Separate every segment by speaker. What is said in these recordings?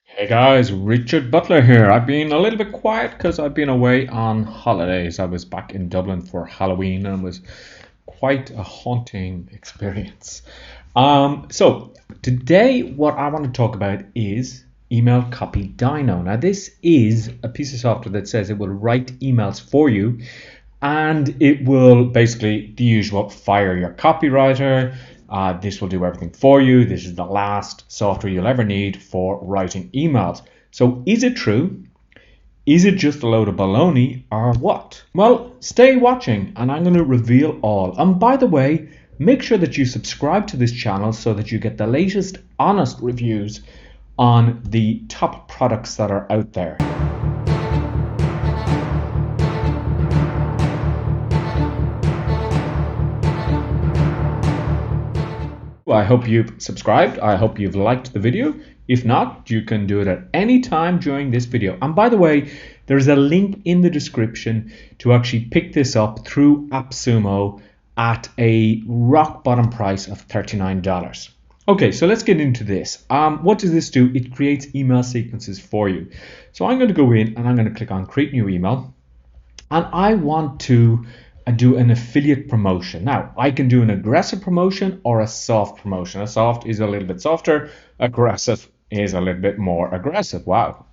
Speaker 1: Hey guys, Richard Butler here. I've been a little bit quiet because I've been away on holidays. I was back in Dublin for Halloween and it was quite a haunting experience. So today what I want to talk about is email copy Dyno. Now this is a piece of software that says it will write emails for you and it will basically the usual fire your copywriter. This will do everything for you. This is the last software you'll ever need for writing emails. So is it true? Is it just a load of baloney or what? Well, stay watching and I'm going to reveal all. And by the way, make sure that you subscribe to this channel so that you get the latest honest reviews on the top products that are out there. I hope you've subscribed. I hope you've liked the video. If not, you can do it at any time during this video. And by the way, there's a link in the description to actually pick this up through AppSumo at a rock bottom price of $39. Okay, so let's get into this. What does this do? It creates email sequences for you. So I'm going to go in and I'm going to click on create new email. And I want to do an affiliate promotion. Now, I can do an aggressive promotion or a soft promotion. A soft is a little bit softer, aggressive is a little bit more aggressive. Wow,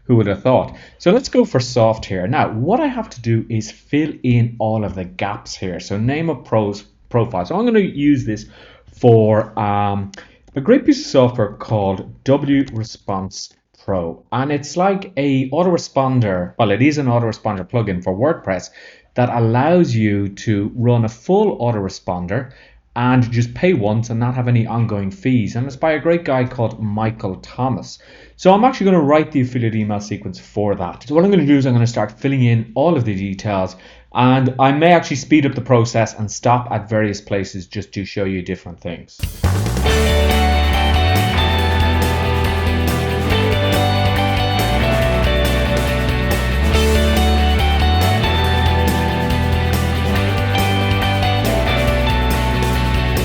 Speaker 1: who would have thought? So let's go for soft here. Now, what I have to do is fill in all of the gaps here. So name of profile. So I'm going to use this for a great piece of software called WResponse Pro, and it's like a autoresponder. Well, it is an autoresponder plugin for WordPress that allows you to run a full autoresponder and just pay once and not have any ongoing fees. And it's by a great guy called Michael Thomas. So I'm actually going to write the affiliate email sequence for that. So what I'm going to do is I'm going to start filling in all of the details, and I may actually speed up the process and stop at various places just to show you different things.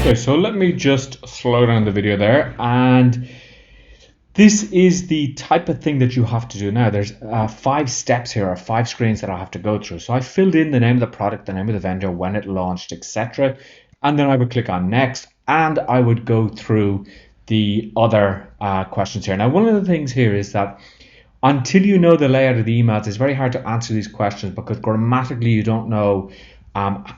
Speaker 1: Okay, so let me just slow down the video there, and this is the type of thing that you have to do now. There's 5 steps here, or 5 screens that I have to go through. So I filled in the name of the product, the name of the vendor, when it launched, etc. And then I would click on next, and I would go through the other questions here. Now, one of the things here is that until you know the layout of the emails, it's very hard to answer these questions because grammatically you don't know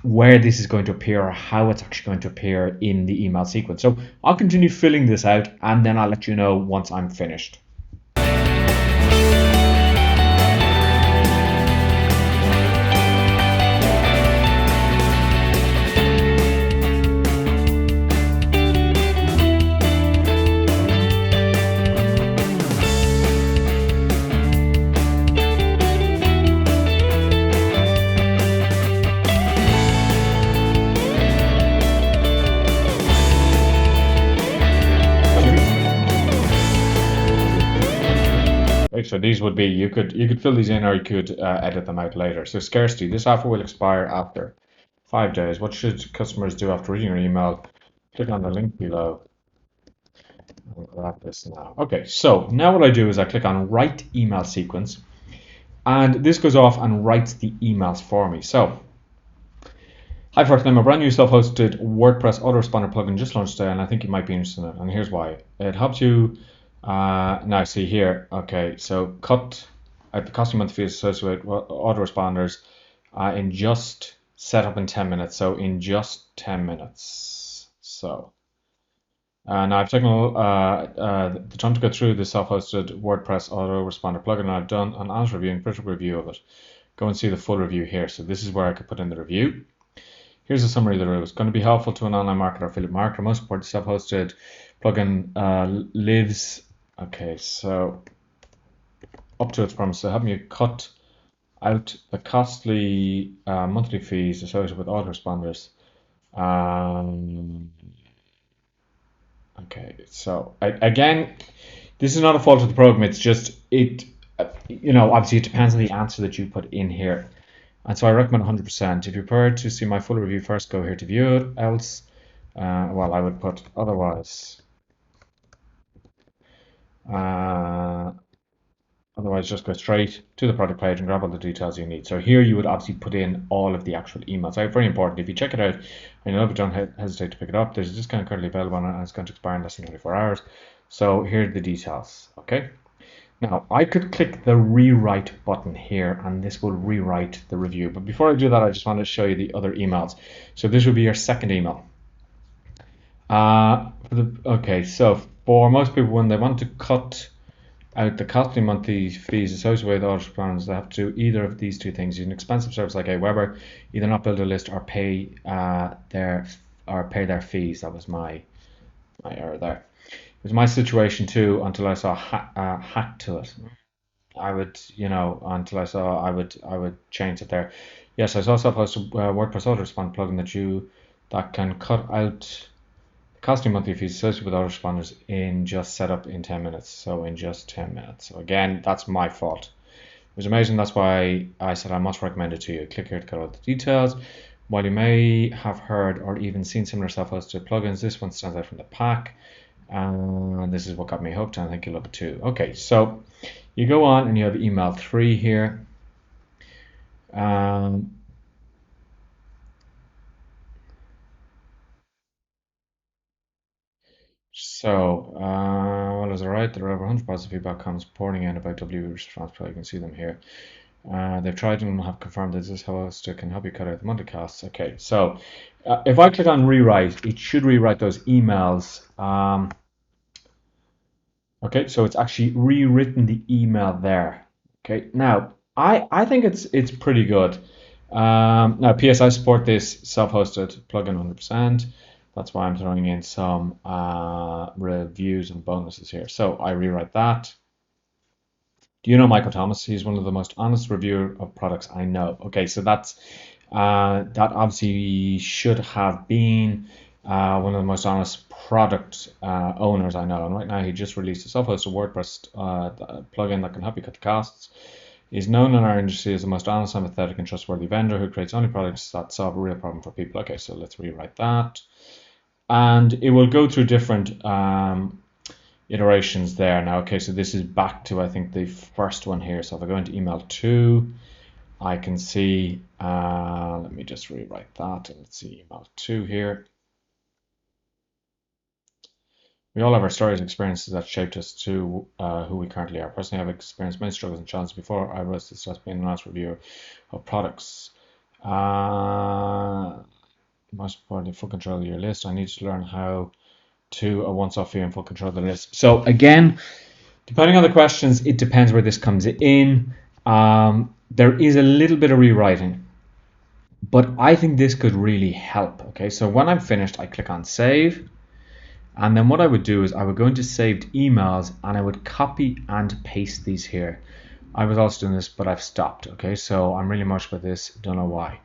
Speaker 1: where this is going to appear or how it's actually going to appear in the email sequence. So I'll continue filling this out and then I'll let you know once I'm finished. So these would be, you could fill these in or you could edit them out later. So scarcity, this offer will expire after 5 days. What should customers do after reading your email? Click on the link below. I'll grab this now. Okay, so now what I do is I click on write email sequence, and this goes off and writes the emails for me. So, hi first, I'm a brand new self-hosted WordPress autoresponder plugin just launched today, and I think you might be interested in it. And here's why. It helps you now see here, okay, so cut out the custom monthly fees associated with autoresponders in just set up in 10 minutes. So in just 10 minutes. So now I've taken the time to go through the self-hosted WordPress autoresponder plugin, and I've done an honest review and critical review of it. Go and see the full review here. So this is where I could put in the review. Here's a summary of the rules. Going to be helpful to an online marketer or affiliate marketer. Most important, self-hosted plugin lives. Okay, so up to its promise, so helping you cut out the costly monthly fees associated with autoresponders. Okay, so again, this is not a fault of the program. It's just obviously it depends on the answer that you put in here. And so I recommend 100%. If you're prepared to see my full review first, go here to view it. Else, well, I would put otherwise. otherwise just go straight to the product page and grab all the details you need. So here you would obviously put in all of the actual emails. Right? Very important. If you check it out and you love it, don't hesitate to pick it up. There's a discount currently available and it's going to expire in less than 24 hours. So here are the details. Okay. Now I could click the rewrite button here and this will rewrite the review. But before I do that, I just want to show you the other emails. So this will be your second email. Okay, so for most people, when they want to cut out the costly monthly fees associated with autoresponders, they have to do either of these two things: use an expensive service like Aweber, either not build a list or pay their fees. That was my error there. It was my situation too until I saw a hack to it. I would, until I saw I would change it there. Yes, I saw Selfhosted WordPress autorespond plugin that can cut out costly monthly fees associated with autoresponders in just setup in 10 minutes. So in just 10 minutes. So again, that's my fault. It was amazing. That's why I said I must recommend it to you. Click here to get all the details. While you may have heard or even seen similar self-hosted plugins, this one stands out from the pack. And this is what got me hooked, and I think you'll love it too. Okay, so you go on and you have email 3 here. What is it right? There are over 100 positive feedback comments pouring in about W response play. You can see them here. They've tried and have confirmed that this host can help you cut out the monthly costs. Okay, so if I click on rewrite, it should rewrite those emails. Okay, so it's actually rewritten the email there. Okay, now I think it's pretty good. Now, PS, I support this self-hosted plugin 100%. That's why I'm throwing in some reviews and bonuses here. So I rewrite that. Do you know Michael Thomas? He's one of the most honest reviewer of products I know. Okay, so that obviously should have been one of the most honest product owners I know. And right now he just released a self-hosted WordPress plugin that can help you cut the costs. He's known in our industry as the most honest, empathetic, and trustworthy vendor who creates only products that solve a real problem for people. Okay, so let's rewrite that. And it will go through different iterations there. Now, okay, so this is back to, I think, the first one here. So if I go into email 2, I can see, let me just rewrite that. And let's see email 2 here. We all have our stories and experiences that shaped us to who we currently are. Personally, I've experienced many struggles and challenges before I rose to success being an honest reviewer of products. Most importantly, full control of your list. I need to learn how to once-off fear and full control of the list. So again, depending on the questions, it depends where this comes in. There is a little bit of rewriting, but I think this could really help. Okay, so when I'm finished, I click on save. And then what I would do is I would go into saved emails and I would copy and paste these here. I was also doing this, but I've stopped. Okay, so I'm really much with this. Don't know why.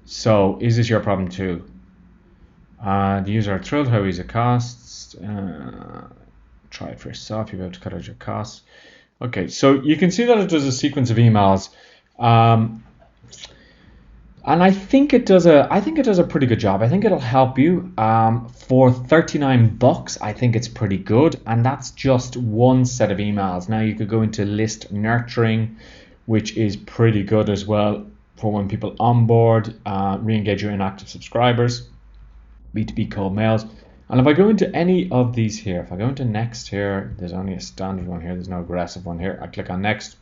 Speaker 1: So is this your problem too? The user are thrilled how easy it costs. Try it for yourself. You'll be able to cut out your costs. Okay, so you can see that it does a sequence of emails. And I think it does a pretty good job. I think it'll help you. For $39, I think it's pretty good, and that's just one set of emails. Now you could go into list nurturing, which is pretty good as well for when people onboard, re-engage your inactive subscribers, B2B cold mails. And if I go into any of these here, if I go into next here, there's only a standard one here. There's no aggressive one here. I click on next,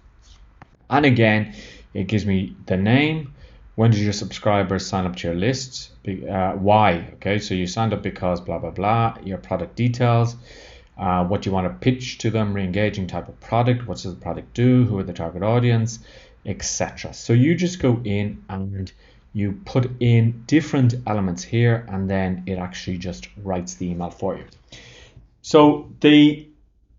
Speaker 1: and again, it gives me the name. When did your subscribers sign up to your list? Why? Okay, so you signed up because blah, blah, blah. Your product details, what you want to pitch to them, re-engaging type of product, what does the product do, who are the target audience, etc. So you just go in and you put in different elements here, and then it actually just writes the email for you. So the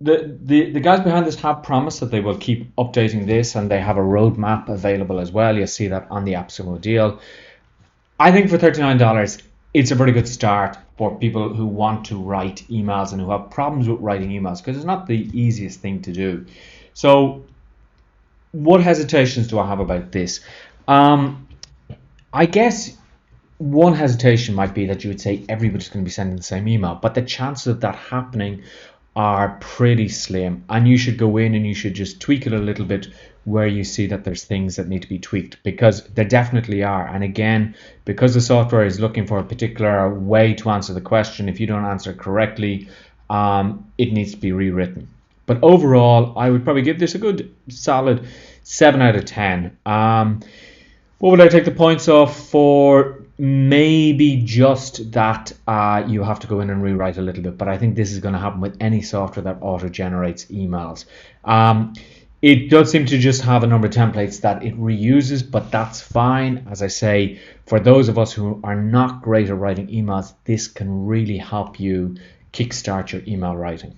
Speaker 1: guys behind this have promised that they will keep updating this, and they have a roadmap available as well. You'll see that on the Absolute deal. I think for $39, it's a pretty good start for people who want to write emails and who have problems with writing emails, because it's not the easiest thing to do. So what hesitations do I have about this? I guess one hesitation might be that you would say everybody's going to be sending the same email, but the chances of that happening are pretty slim, and you should go in and you should just tweak it a little bit where you see that there's things that need to be tweaked, because there definitely are. And again, because the software is looking for a particular way to answer the question, if you don't answer correctly, it needs to be rewritten. But overall, I would probably give this a good solid 7 out of 10. What would I take the points off for? Maybe just that you have to go in and rewrite a little bit, but I think this is going to happen with any software that auto-generates emails. It does seem to just have a number of templates that it reuses, but that's fine. As I say, for those of us who are not great at writing emails, this can really help you kickstart your email writing.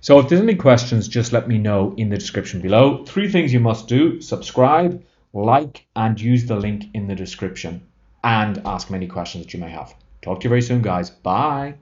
Speaker 1: So if there's any questions, just let me know in the description below. 3 things you must do: subscribe, like, and use the link in the description, and ask me any questions that you may have. Talk to you very soon, guys. Bye.